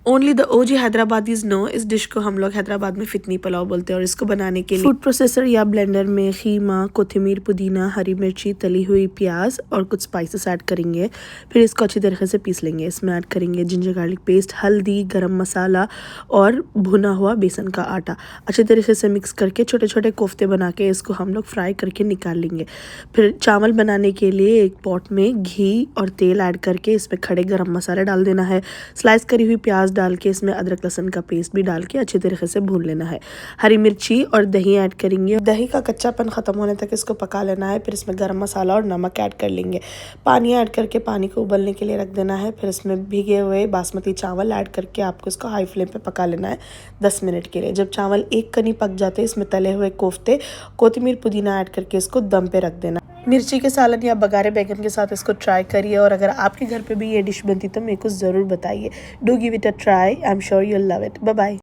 Only the OG हैदराबादीज no इस dish को हम लोग हैदराबाद में फितनी पुलाव बोलते हैं। और इसको बनाने के लिए फूड प्रोसेसर या ब्लेंडर में खीमा, कोथिमीर, पुदीना, हरी मिर्ची, तली हुई प्याज और कुछ स्पाइसेस ऐड करेंगे। फिर इसको अच्छी तरीके से पीस लेंगे। इसमें ऐड करेंगे जिंजर गार्लिक पेस्ट, हल्दी, गरम मसाला और भुना हुआ बेसन का आटा। अच्छी तरीके से मिक्स करके छोटे छोटे कोफ्ते बना के इसको हम लोग फ्राई करके निकाल लेंगे। फिर चावल बनाने के लिए एक पॉट में घी और तेल ऐड करके इसमें खड़े गरम मसाला डाल देना है। स्लाइस करी हुई प्याज डाल के इसमें अदरक लहसुन का पेस्ट भी डाल के अच्छी तरीके से भून लेना है। हरी मिर्ची और दही ऐड करेंगे। दही का कच्चापन ख़त्म होने तक इसको पका लेना है। फिर इसमें गरम मसाला और नमक ऐड कर लेंगे। पानी ऐड करके पानी को उबलने के लिए रख देना है। फिर इसमें भीगे हुए बासमती चावल ऐड करके आपको इसको हाई फ्लेम पे पका लेना है 10 मिनट के लिए। जब चावल एक कनी पक जाते हैं इसमें तले हुए कोफ्ते, कोथिमीर, पुदीना ऐड करके इसको दम पे रख देना। मिर्ची के सालन या बगारे बैगन के साथ इसको ट्राई करिए। और अगर आपके घर पे भी ये डिश बनती तो मेरे को ज़रूर बताइए। Do give it a try, I am sure you'll love it. Bye bye.